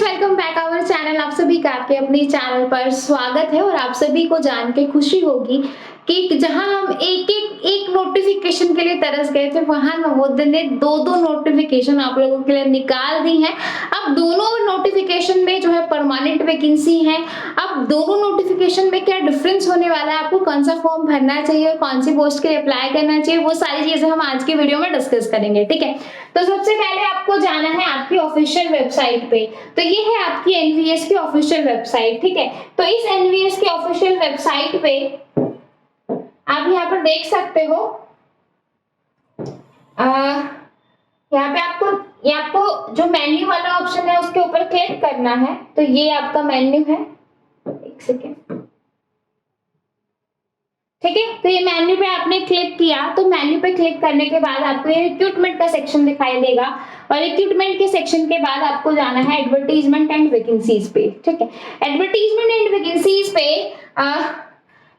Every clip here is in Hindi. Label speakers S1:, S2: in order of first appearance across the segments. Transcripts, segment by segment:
S1: Guys, welcome back our channel. आप सभी का आपके अपने चैनल पर स्वागत है और आप सभी को जान के खुशी होगी कि जहां हम एक नोटिफिकेशन के लिए तरस गए थे, वहां नवोदय ने दो नोटिफिकेशन आप लोगों के लिए निकाल दी हैं। अब दोनों नोटिफिकेशन में जो है परमानेंट वैकेंसी है। अब दोनों नोटिफिकेशन में क्या डिफरेंस होने वाला है, आपको कौन सा फॉर्म भरना चाहिए और कौन सी पोस्ट के लिए अप्लाई करना चाहिए, वो सारी चीजें हम आज की वीडियो में डिस्कस करेंगे। ठीक है, तो सबसे पहले आपको जाना है आपकी ऑफिशियल वेबसाइट पे। तो ये है आपकी एनवीएस की ऑफिशियल वेबसाइट। ठीक है, तो इस एनवीएस की ऑफिशियल वेबसाइट पे आप यहाँ पर देख सकते हो। यहाँ पे आपको जो मेन्यू वाला ऑप्शन है उसके ऊपर क्लिक करना है। तो ये आपका मेन्यू है, एक सेकेंड। ठीक है, तो ये मेन्यू पे आपने क्लिक किया, तो मेन्यू पे क्लिक करने के बाद आपको ये रिक्रूटमेंट का सेक्शन दिखाई देगा और रिक्रूटमेंट के सेक्शन के बाद आपको जाना है एडवर्टीजमेंट एंड वैकेंसीज पे। ठीक है, एडवर्टीजमेंट एंड वैकेंसीज पे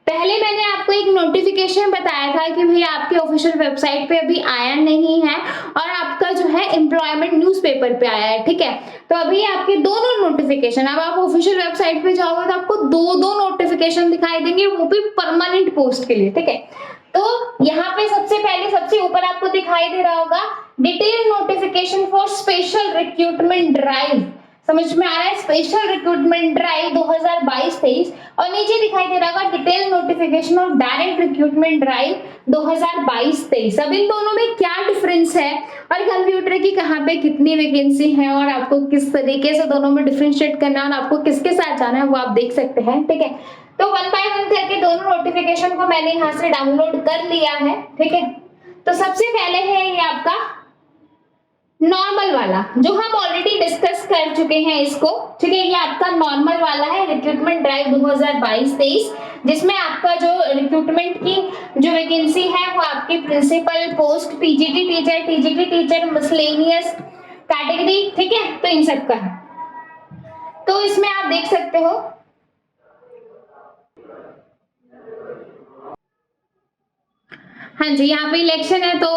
S1: पहले मैंने आपको एक नोटिफिकेशन बताया था कि भैया आपकी ऑफिशियल वेबसाइट पे अभी आया नहीं है और आपका जो है एम्प्लॉयमेंट न्यूज़पेपर पे आया है। ठीक है, तो अभी आपके दोनों नोटिफिकेशन, अब आप ऑफिशियल वेबसाइट पे जाओगे तो आपको दो नोटिफिकेशन दिखाई देंगे, वो भी परमानेंट पोस्ट के लिए। ठीक है, तो यहाँ पे सबसे ऊपर आपको दिखाई दे रहा होगा detail notification for special recruitment drive. समझ में आ रहा है, स्पेशल रिक्रूटमेंट ड्राइव 2022-23, और नीचे दिखाई दे रहा होगा detail notification of direct recruitment drive 2022-23। अब इन दोनों में क्या डिफरेंस है और कंप्यूटर की कहाँ पे कितनी वैकेंसी है और आपको किस तरीके से दोनों में डिफरेंशिएट करना है और आपको किसके साथ जाना है, वो आप देख सकते हैं। ठीक है, तो वन बाय वन करके दोनों नोटिफिकेशन को मैंने यहाँ से डाउनलोड कर लिया है। ठीक है, तो सबसे पहले है ये आपका नॉर्मल वाला, जो हम ऑलरेडी डिस्कस कर चुके हैं इसको। ठीक है, ये आपका नॉर्मल वाला है, रिक्रूटमेंट ड्राइव 2022-23, जिसमें आपका जो रिक्रूटमेंट की जो वैकेंसी है वो आपकी principal post, TGT teacher, miscellaneous category. ठीक है, तो इन सब का है। तो इसमें आप देख सकते हो हाँ जी, यहाँ पे इलेक्शन है तो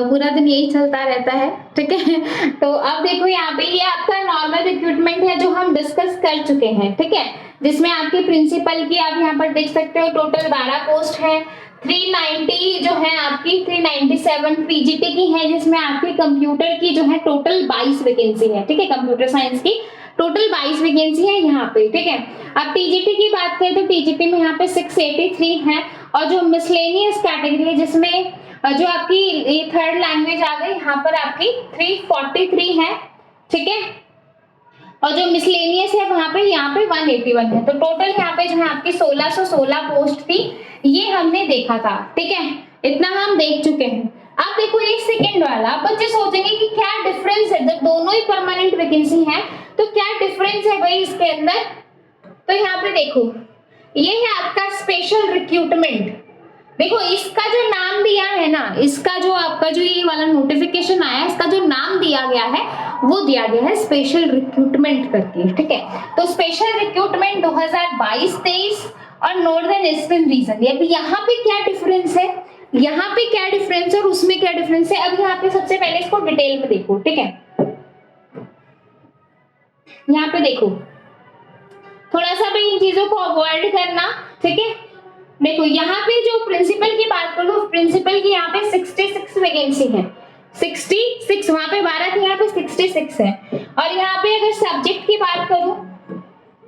S1: पूरा दिन यही चलता रहता है। ठीक है, तो अब देखो यहाँ पे ये आपका नॉर्मल रिक्रूटमेंट है जो हम डिस्कस कर चुके हैं। ठीक है, जिसमें आपकी प्रिंसिपल की आप यहाँ पर देख सकते हो टोटल 12 पोस्ट है। 390 जो है आपकी 397 पीजीटी की है, जिसमें आपकी कंप्यूटर की जो है टोटल 22 वैकेंसी है। ठीक है, कंप्यूटर साइंस की टोटल 22 वैकेंसी है यहाँ पे। ठीक है, अब टीजीटी की बात करें तो टीजीटी में यहाँ पे 683 है, और जो मिसलेनियस कैटेगरी है जिसमें जो आपकी थर्ड लैंग्वेज आ गई, यहाँ पर आपकी 343 है। ठीक है, और जो मिसलेनियस है वहां पे यहाँ पे 181 है। तो टोटल यहाँ पे जो है आपकी 1616 पोस्ट थी, ये हमने देखा था। ठीक है, इतना हम देख चुके हैं। अब देखो ये सेकंड वाला, बच्चे सोचेंगे कि क्या डिफरेंस है, जब दोनों ही परमानेंट वैकेंसी है तो क्या डिफरेंस है भाई इसके अंदर। तो यहाँ पे देखो, ये है आपका स्पेशल रिक्रूटमेंट। देखो इसका जो नाम दिया है ना, इसका जो आपका जो ये वाला नोटिफिकेशन आया है, इसका जो नाम दिया गया है वो दिया गया है स्पेशल रिक्रूटमेंट करके। ठीक है, तो स्पेशल रिक्रूटमेंट 2022-23 और नॉर्दर्न ईस्टर्न रीजन। अब यहाँ पे क्या डिफरेंस है, यहाँ पे क्या डिफरेंस है और उसमें क्या डिफरेंस है। अब यहाँ पे सबसे पहले इसको डिटेल में देखो। ठीक है, यहाँ पे देखो, थोड़ा सा भी इन चीजों को अवॉइड करना। ठीक है, देखो यहाँ पे जो प्रिंसिपल की बात करो, प्रिंसिपल की यहाँ पे 66 वैकेंसी है। 66, वहां पे 12 थी, यहाँ पे 66 है। और यहाँ पे अगर सब्जेक्ट की बात करूं,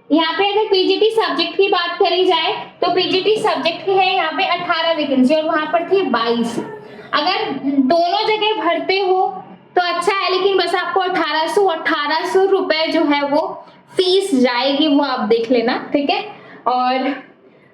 S1: यहाँ पे अगर पीजीटी सब्जेक्ट की बात करी जाए तो पीजीटी सब्जेक्ट की है यहाँ पे 18 वैकेंसी और वहां पर थी 22। अगर दोनों जगह भरते हो तो अच्छा है, लेकिन बस आपको 1800 रुपए जो है वो फीस जाएगी, वो आप देख लेना। ठीक है, और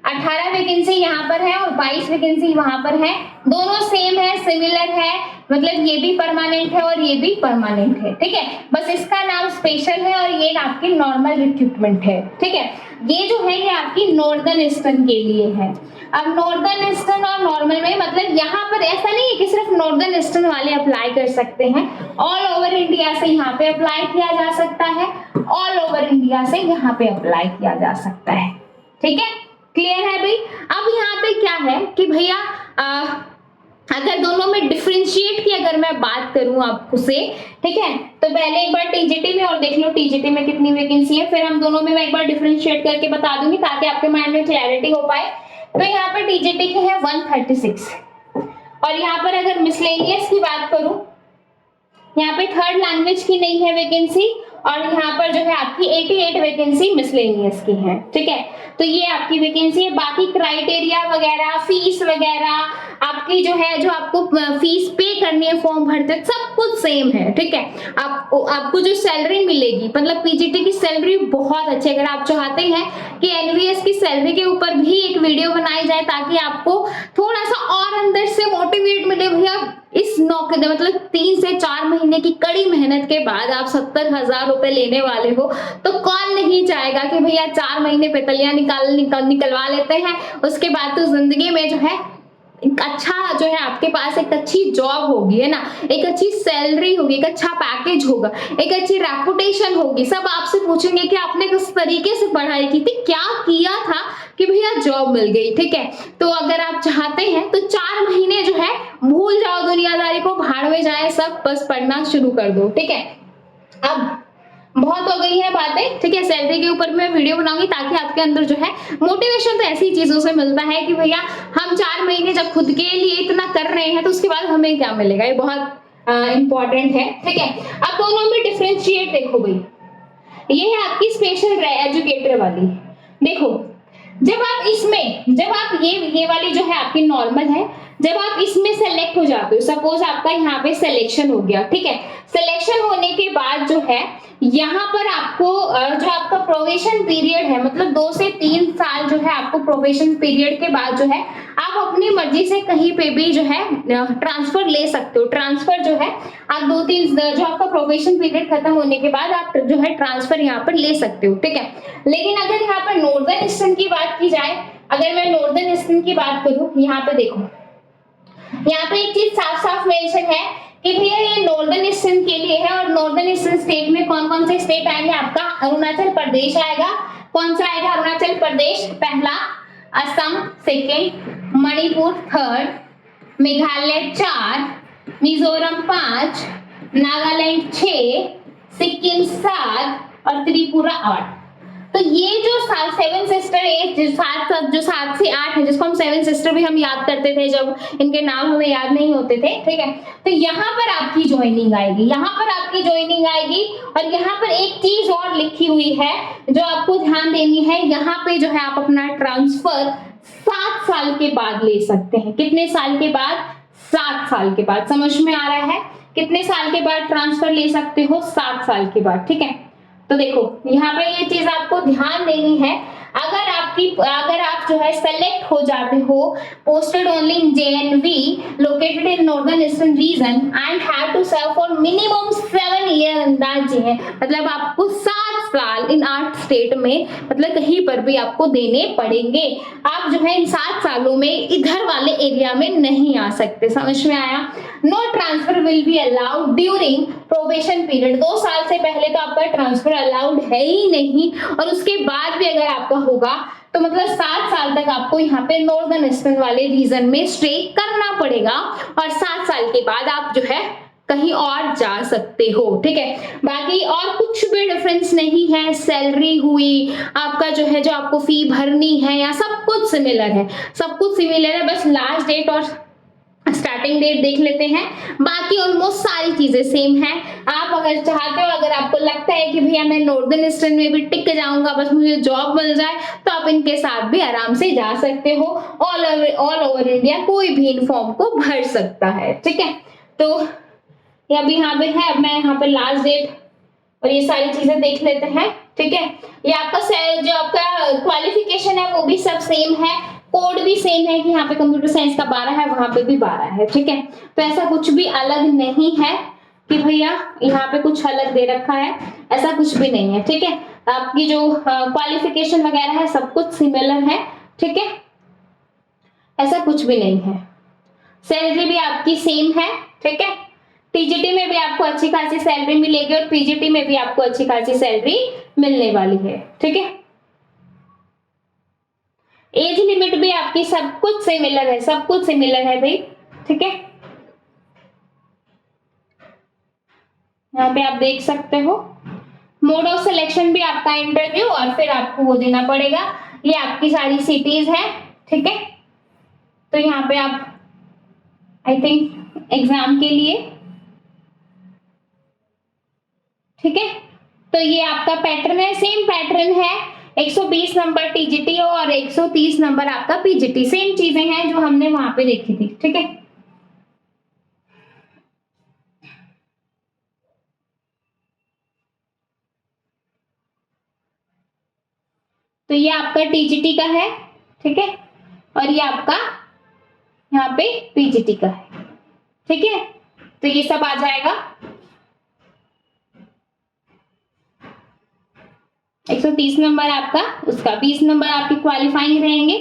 S1: 18 वैकेंसी यहाँ पर है और 22 वैकेंसी वहां पर है। दोनों सेम है, सिमिलर है, मतलब ये भी परमानेंट है और ये भी परमानेंट है। ठीक है, बस इसका नाम स्पेशल है और ये आपकी नॉर्मल रिक्रूटमेंट है। ठीक है, ये जो है ये आपकी नॉर्दर्न ईस्टर्न के लिए है। अब नॉर्दर्न ईस्टर्न और नॉर्मल में मतलब यहाँ पर ऐसा नहीं है कि सिर्फ नॉर्दर्न ईस्टर्न वाले अप्लाई कर सकते हैं, ऑल ओवर इंडिया से यहाँ पे अप्लाई किया जा सकता है, ऑल ओवर इंडिया से यहाँ पे अप्लाई किया जा सकता है। ठीक है, क्लियर है भाई। अब यहाँ पे क्या है कि भैया अगर दोनों में डिफरेंशिएट की अगर मैं बात करूं आपको से, ठीक है, तो पहले एक बार टीजीटी में और देख लो टीजीटी में कितनी वैकेंसी है, फिर हम दोनों में मैं एक बार डिफरेंशिएट करके बता दूंगी ताकि आपके माइंड में क्लैरिटी हो पाए। तो यहाँ पर टीजीटी की है 136 और यहाँ पर अगर मिसलेनियस की बात करूं, यहाँ पे थर्ड लैंग्वेज की नहीं है वैकेंसी और यहाँ पर जो है आपकी 88 वैकेंसी मिसलेनियस की है, ठीक है। तो ये आपकी वैकेंसी है। बाकी क्राइटेरिया वगैरह, फीस वगैरह, आपकी जो है जो आपको फीस पे करनी है फॉर्म भरते सब कुछ सेम है, ठीक है। आपको जो सैलरी मिलेगी, मतलब पीजीटी की सैलरी बहुत अच्छी है। अगर आप चाहते हैं कि एनवीएस की सैलरी के ऊपर भी एक वीडियो बनाई जाए ताकि आपको थोड़ा सा और अंदर से मोटिवेट मिले, भैया इस नौकरी मतलब 3 से 4 महीने की कड़ी मेहनत के बाद आप 70,000 रुपए लेने वाले हो, तो कौन नहीं चाहेगा कि भैया 4 महीने पेतलियां निकलवा लेते हैं, उसके बाद तो जिंदगी में जो है एक अच्छा जो है आपके पास एक अच्छी जॉब होगी, है ना, एक अच्छी सैलरी होगी, एक अच्छा पैकेज होगा, एक अच्छी रेपुटेशन होगी। सब आपसे पूछेंगे कि आपने किस तरीके से पढ़ाई की थी, क्या किया था कि भैया जॉब मिल गई, ठीक है। तो अगर आप चाहते हैं तो 4 महीने जो है भूल जाओ दुनियादारी को, भाड़ में जाए सब, बस पढ़ना शुरू कर दो, ठीक है। अब बहुत हो गई है बातें, ठीक है। सैलरी के ऊपर मैं वीडियो बनाऊंगी ताकि आपके अंदर जो है मोटिवेशन तो ऐसी चीजों से मिलता है कि भैया हम 4 महीने जब खुद के लिए इतना कर रहे हैं तो उसके बाद हमें क्या मिलेगा, ये बहुत इंपॉर्टेंट है, ठीक है। अब दोनों में डिफरेंशिएट देखो भाई, ये है आपकी स्पेशल एजुकेटर वाली। देखो जब आप ये वाली जो है आपकी नॉर्मल है, जब आप इसमें सेलेक्ट हो जाते हो, सपोज आपका यहाँ पे सिलेक्शन हो गया, ठीक है। सिलेक्शन होने के बाद जो है यहाँ पर आपको जो आपका प्रोबेशन पीरियड है, मतलब 2 से 3 साल जो है आपको प्रोबेशन पीरियड के बाद जो है आप अपनी मर्जी से कहीं पे भी जो है ट्रांसफर ले सकते हो। ट्रांसफर जो है आप 2-3 जो आपका प्रोबेशन पीरियड खत्म होने के बाद आप जो है ट्रांसफर यहाँ पर ले सकते हो, ठीक है। लेकिन अगर यहाँ पर नॉर्दर्न ईस्टर्न की बात की जाए, अगर मैं नॉर्दर्न ईस्टर्न की बात करूँ, यहाँ पे देखो, यहाँ पे एक चीज साफ साफ मेंशन है कि भैया ये नॉर्दर्न ईस्टर्न के लिए है। और नॉर्दर्न ईस्टर्न स्टेट में कौन कौन से स्टेट आएंगे, आपका अरुणाचल प्रदेश आएगा। कौन सा आएगा अरुणाचल प्रदेश पहला, असम सेकेंड, मणिपुर थर्ड, मेघालय 4, मिजोरम 5, नागालैंड 6, सिक्किम 7 और त्रिपुरा 8। तो ये जो 7 सिस्टर जो 7 से 8 है, जिसको हम 7 सिस्टर भी हम याद करते थे जब इनके नाम हमें याद नहीं होते थे, ठीक है। तो यहाँ पर आपकी ज्वाइनिंग आएगी, यहाँ पर आपकी ज्वाइनिंग आएगी। और यहाँ पर एक चीज और लिखी हुई है जो आपको ध्यान देनी है, यहाँ पे जो है आप अपना ट्रांसफर 7 साल के बाद ले सकते हैं। कितने साल के बाद? 7 साल के बाद। समझ में आ रहा है? कितने साल के बाद ट्रांसफर ले सकते हो? 7 साल के बाद, ठीक है। तो देखो यहाँ पे ये चीज आपको ध्यान देनी है। अगर आप जो है सेलेक्ट हो जाते हो, posted only in JNV located in northern eastern region and have to serve for minimum 7 year in that JN, मतलब आपको 7 साल इन 8 स्टेट में, मतलब कहीं पर भी आपको देने पड़ेंगे। आप जो है इन 7 सालों में इधर वाले एरिया में नहीं आ सकते। समझ में आया? No transfer will be allowed during probation period. 2 साल से पहले तो आपका ट्रांसफर अलाउड है ही नहीं, और उसके बाद भी अगर आपका होगा तो मतलब 7 साल तक आपको यहाँ पे नॉर्दर्न ईस्टर्न वाले रीजन में स्टे करना पड़ेगा। और 7 साल के बाद आप जो है कहीं और जा सकते हो, ठीक है। बाकी और कुछ भी डिफरेंस नहीं है। सैलरी हुई, आपका जो है जो आपको फी भरनी है, या सब कुछ सिमिलर है, सब कुछ सिमिलर है। बस लास्ट डेट और स्टार्टिंग डेट देख लेते हैं, बाकी ऑलमोस्ट सारी चीजें सेम है। आप अगर चाहते हो, अगर आपको लगता है कि भैया मैं नॉर्दर्न ईस्टर्न में भी टिक जाऊंगा, बस मुझे जॉब मिल जाए, तो आप इनके साथ भी आराम से जा सकते हो। ऑल ओवर इंडिया कोई भी इन फॉर्म को भर सकता है, ठीक है। तो ये अभी यहाँ पे है, अब मैं यहाँ पे लास्ट डेट और ये सारी चीजें देख लेते हैं, ठीक है। ये आपका जो आपका क्वालिफिकेशन है वो भी सब सेम है, कोड भी सेम है कि यहाँ पे कंप्यूटर साइंस का 12 है, वहां पे भी 12 है, ठीक है। तो ऐसा कुछ भी अलग नहीं है कि भैया यहाँ पे कुछ अलग दे रखा है, ऐसा कुछ भी नहीं है, ठीक है। आपकी जो क्वालिफिकेशन वगैरह है सब कुछ सिमिलर है, ठीक है, ऐसा कुछ भी नहीं है। सैलरी भी आपकी सेम है, ठीक है। टीजीटी में भी आपको अच्छी खासी सैलरी मिलेगी और पीजीटी में भी आपको अच्छी खासी सैलरी मिलने वाली है, ठीक है। एज लिमिट भी आपकी सब कुछ सिमिलर है, सब कुछ सिमिलर है भाई, ठीक है, यहाँ पे आप देख सकते हो मोड ऑफ सिलेक्शन भी आपका इंटरव्यू और फिर आपको वो देना पड़ेगा। ये आपकी सारी सिटीज है, ठीक है। तो यहाँ पे आप आई थिंक एग्जाम के लिए, ठीक है, तो ये आपका पैटर्न है, सेम पैटर्न है। 120 नंबर टीजीटी और 130 नंबर आपका पीजीटी, सेम चीजें हैं जो हमने वहां पे देखी थी, ठीक है। तो ये आपका टीजीटी का है, ठीक है, और ये आपका यहाँ पे पीजीटी का है, ठीक है। तो ये सब आ जाएगा। 130 नंबर आपका, उसका 20 नंबर आपकी क्वालिफाइंग रहेंगे।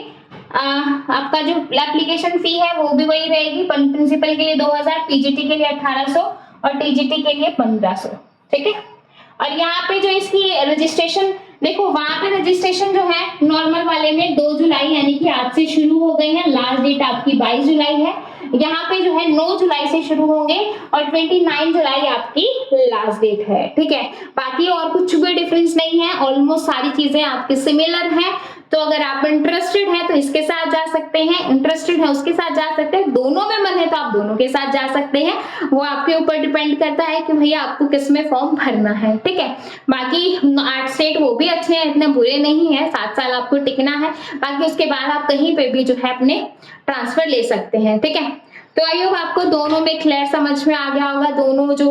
S1: आपका जो एप्लीकेशन फी है वो भी वही रहेगी, प्रिंसिपल के लिए 2000, पीजीटी के लिए 1800 और टीजीटी के लिए 1500, ठीक है। और यहाँ पे जो इसकी रजिस्ट्रेशन देखो, वहां पे रजिस्ट्रेशन जो है नॉर्मल वाले में 2 जुलाई यानी कि आज से शुरू हो गए हैं, लास्ट डेट आपकी 22 जुलाई है। यहाँ पे जो है 9 जुलाई से शुरू होंगे और 29 जुलाई आपकी लास्ट डेट है, ठीक है। बाकी और कुछ भी डिफरेंस नहीं है, ऑलमोस्ट सारी चीजें आपकी सिमिलर हैं। तो अगर आप इंटरेस्टेड है तो इसके साथ जा सकते हैं, इंटरेस्टेड है उसके साथ जा सकते हैं, दोनों में मन है तो आप दोनों के साथ जा सकते हैं। वो आपके ऊपर डिपेंड करता है कि भैया आपको किस में फॉर्म भरना है, ठीक है। बाकी 8 स्टेट वो भी अच्छे हैं, इतने बुरे नहीं है, 7 साल आपको टिकना है। बाकी उसके बाद आप कहीं पे भी जो है अपने ट्रांसफर ले सकते हैं, ठीक है। तो आई होप आपको दोनों में क्लियर समझ में आ गया होगा, दोनों जो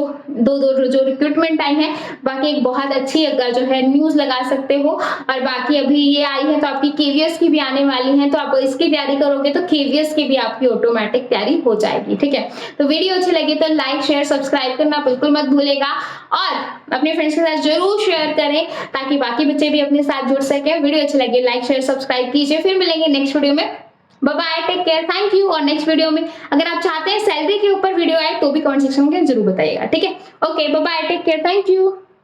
S1: जो रिक्रूटमेंट आई है। बाकी एक बहुत अच्छी जो है न्यूज लगा सकते हो। और बाकी अभी ये आई है तो आपकी केवीएस की भी आने वाली है, तो आप इसकी तैयारी करोगे तो केवीएस की भी आपकी ऑटोमेटिक तैयारी हो जाएगी, ठीक है। तो वीडियो अच्छी लगी तो लाइक शेयर सब्सक्राइब करना बिल्कुल मत भूलेगा और अपने फ्रेंड्स के साथ जरूर शेयर करें ताकि बाकी बच्चे भी अपने साथ जुड़ सके। वीडियो अच्छी लगी लाइक शेयर सब्सक्राइब कीजिए, फिर मिलेंगे नेक्स्ट वीडियो में। Bye bye, take care, thank you. और नेक्स्ट वीडियो में अगर आप चाहते हैं सैलरी के ऊपर वीडियो आए तो भी कमेंट सेक्शन में जरूर बताइएगा, ठीक है। Okay, bye bye, take care, thank you.